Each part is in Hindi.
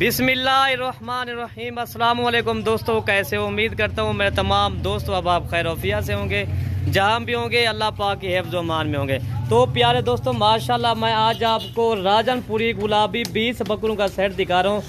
बिस्मिल्लाहिर्रहमानिर्रहीम। अस्सलाम वालेकुम दोस्तों, कैसे हो? उम्मीद करता हूँ मेरे तमाम दोस्त अब आप खैर से होंगे, जहाँ भी होंगे अल्लाह पाक की हिफ्ज़ व अमान में होंगे। तो प्यारे दोस्तों, माशाल्लाह मैं आज आपको राजनपुरी गुलाबी 20 बकरों का सेट दिखा रहा हूँ।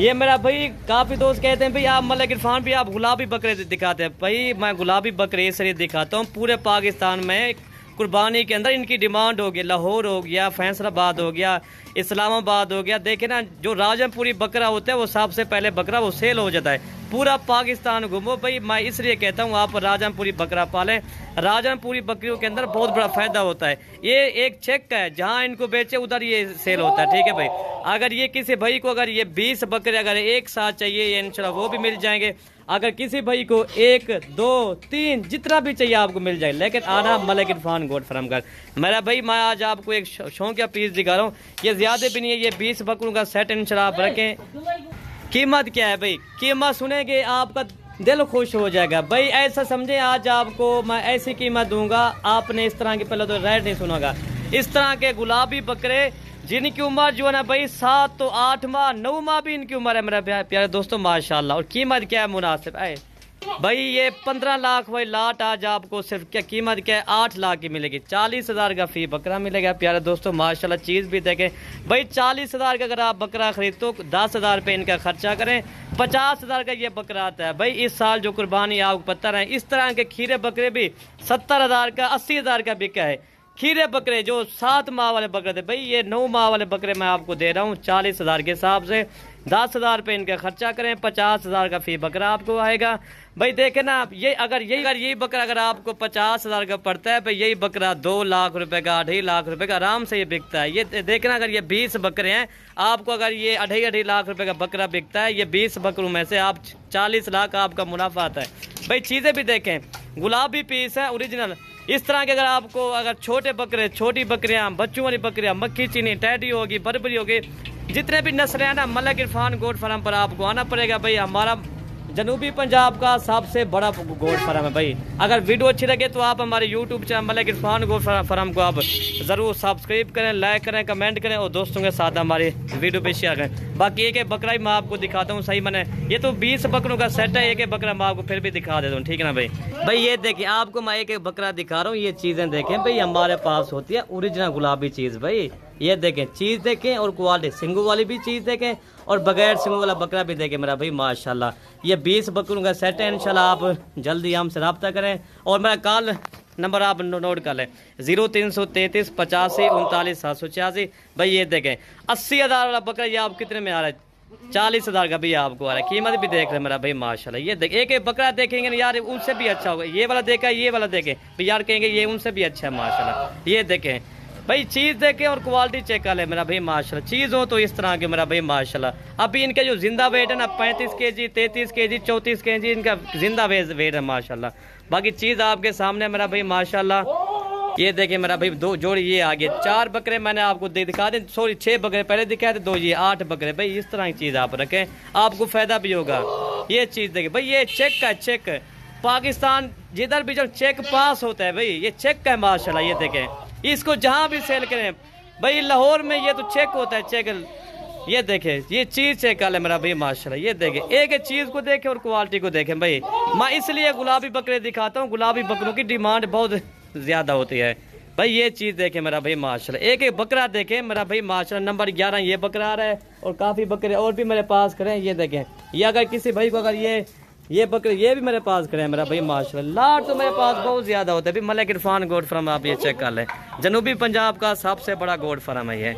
ये मेरा भाई काफ़ी दोस्त कहते हैं भाई आप मलिक इरफान भी आप गुलाबी बकरे दिखाते हैं। भाई मैं गुलाबी बकरे इसलिए दिखाता हूँ, पूरे पाकिस्तान में कुर्बानी के अंदर इनकी डिमांड हो गई। लाहौर हो गया, फैसलाबाद हो गया, इस्लामाबाद हो गया। देखे ना, जो राजनपुरी बकरा होता है वो सबसे पहले बकरा वो सेल हो जाता है। पूरा पाकिस्तान घूमो भाई, मैं इसलिए कहता हूँ आप राजनपुरी बकरा पालें। राजनपुरी बकरियों के अंदर बहुत बड़ा फायदा होता है। ये एक चेक है, जहाँ इनको बेचे उधर ये सेल होता है। ठीक है भाई, अगर ये किसी भाई को अगर ये 20 बकरे अगर एक साथ चाहिए, ये इंशाल्लाह वो भी मिल जाएंगे। अगर किसी भाई को 1, 2, 3 जितना भी चाहिए आपको मिल जाए, लेकिन आना मलिक इरफान गोट फार्म का। मेरा भाई मैं आज आपको एक शौकिया पीस दिखा रहा हूँ। ये ज्यादा भी नहीं है, ये 20 बकरों का सेट इंशाल्लाह आप रखें। कीमत क्या है भाई? कीमत सुनेंगे आपका दिल खुश हो जाएगा भाई। ऐसा समझे आज आपको मैं ऐसी कीमत दूंगा, आपने इस तरह की पहले तो रेट नहीं सुनागा। इस तरह के गुलाबी बकरे जिनकी उम्र जो है ना भाई 7 तो 8 माह 9 माह भी इनकी उम्र है मेरा प्यारे दोस्तों, माशाल्लाह। और कीमत क्या है मुनासिब है भाई? ये 15 लाख भाई लाट आज आपको सिर्फ क्या कीमत क्या है 8 लाख की मिलेगी। 40,000 का फी बकरा मिलेगा प्यारे दोस्तों, माशाल्लाह। चीज़ भी देखें भाई, 40,000 का अगर आप बकरा खरीदते हो 10,000 रुपये इनका खर्चा करें, 50,000 का ये बकरा आता है भाई। इस साल जो कुर्बानी आपको पता रहे, इस तरह के खीरे बकरे भी 70,000 का 80,000 का बिका है। खीरे बकरे जो 7 माह वाले बकरे थे भाई, ये 9 माह वाले बकरे मैं आपको दे रहा हूँ 40,000 के हिसाब से। 10,000 रुपये इनका खर्चा करें, 50,000 का फी बकरा आपको आएगा भाई। देखे ना आप, ये अगर यही बकरा अगर आपको 50,000 का पड़ता है भाई, यही बकरा 2 लाख रुपए का 2.5 लाख रुपए का आराम से ये बिकता है। ये देखना, अगर ये 20 बकरे हैं आपको, अगर ये 2.5 लाख रुपए का बकरा बिकता है, ये 20 बकरों में से आप 40 लाख आपका मुनाफा आता है भाई। चीज़ें भी देखें, गुलाबी पीस है ओरिजिनल। इस तरह के अगर आपको अगर छोटे बकरे, छोटी बकरियां, बच्चों वाली बकरियां, मक्खी चीनी, टैडी होगी, बरबरी होगी, जितने भी नस्लें हैं ना, मलिक इरफान गोट फार्म पर आपको आना पड़ेगा भाई। हमारा जनूबी पंजाब का सबसे बड़ा गोट फार्म है भाई। अगर वीडियो अच्छी लगे तो आप हमारे YouTube channel Malik Irfan goat farm को आप ज़रूर सब्सक्राइब करें, लाइक करें, कमेंट करें और दोस्तों के साथ हमारे वीडियो पे शेयर करें। बाकी एक बकरा ही मैं आपको दिखाता हूँ, सही मैंने ये तो 20 बकरों का सेट है, एक बकरा मैं आपको फिर भी दिखा देता हूँ, ठीक है ना भाई। भाई ये देखिए, आपको मैं एक बकरा दिखा रहा हूँ। ये चीज़ें देखें भाई, हमारे पास होती है ओरिजिनल गुलाबी चीज़ भाई। ये देखें, चीज़ देखें और क्वालिटी, सिंगू वाली भी चीज़ देखें और बगैर सिंगू वाला बकरा भी देखें मेरा भाई, माशाल्लाह। ये 20 बकरों का सेट है इंशाल्लाह। आप जल्दी हमसे रब्ता करें और मेरा कॉल नंबर आप नोट कर लें 0333 85 39 786 भाई। ये देखें 80,000 वाला बकरा, ये आप कितने में आ रहा है? 40,000 का भी आपको आ रहा है। कीमत भी देख रहे मेरा भाई, माशाल्लाह। ये देख, एक बकरा देखेंगे ना यार, उनसे भी अच्छा होगा। ये वाला देखा, ये वाला देखें भाई यार, कहेंगे ये उनसे भी अच्छा है माशाल्लाह। ये देखें भाई, चीज़ देखें और क्वालिटी चेक कर ले मेरा भाई, माशाल्लाह। चीज़ हो तो इस तरह के मेरा भाई, माशाल्लाह। अभी इनके जो जिंदा वेट है ना 35 kg, 33 kg, 34 kg इनका जिंदा वेट है माशाल्लाह। बाकी चीज़ आपके सामने मेरा भाई, माशाल्लाह। ये देखें मेरा भाई, 2 जोड़ी ये आगे 4 बकरे मैंने आपको दिखा दें, सॉरी 6 बकरे पहले दिखाए थे, 2 ये 8 बकरे भाई। इस तरह की चीज़ आप रखें, आपको फायदा भी होगा। ये चीज़ देखें भाई, ये चेक का चेक पाकिस्तान जिधर भी जो चेक पास होता है भाई, ये चेक का है माशाल्लाह। ये देखें, इसको जहाँ भी सेल करें भाई, लाहौर में ये तो चेक होता है, चेक। ये देखें, ये चीज़ चेक कर ले मेरा भाई, माशाल्लाह। ये देखें, एक चीज़ को देखें और क्वालिटी को देखें भाई। मैं इसलिए गुलाबी बकरे दिखाता हूँ, गुलाबी बकरों की डिमांड बहुत ज़्यादा होती है भाई। ये चीज़ देखें मेरा भाई, माशाल्लाह। एक बकरा देखें मेरा भाई, माशाल्लाह। नंबर 11 ये बकरा आ रहा है और काफ़ी बकरे और भी मेरे पास करें। ये देखें, ये अगर किसी भाई को अगर ये बकरे ये भी मेरे पास खड़े हैं मेरा भाई, माशाल्लाह। लाट तो मेरे पास बहुत ज़्यादा होता है भाई। मलिक इरफान गोट फार्म आप ये चेक कर लें, जनूबी पंजाब का सबसे बड़ा गोट फार्म है ये।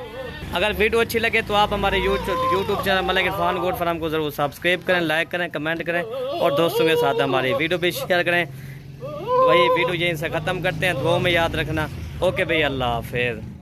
अगर वीडियो अच्छी लगे तो आप हमारे YouTube channel Malik Irfan goat farm को ज़रूर सब्सक्राइब करें, लाइक करें, कमेंट करें और दोस्तों के साथ हमारी वीडियो भी शेयर करें भाई। वीडियो यहीं से ख़त्म करते हैं, दुआ में याद रखना। ओके भाई, अल्लाह हाफिज़।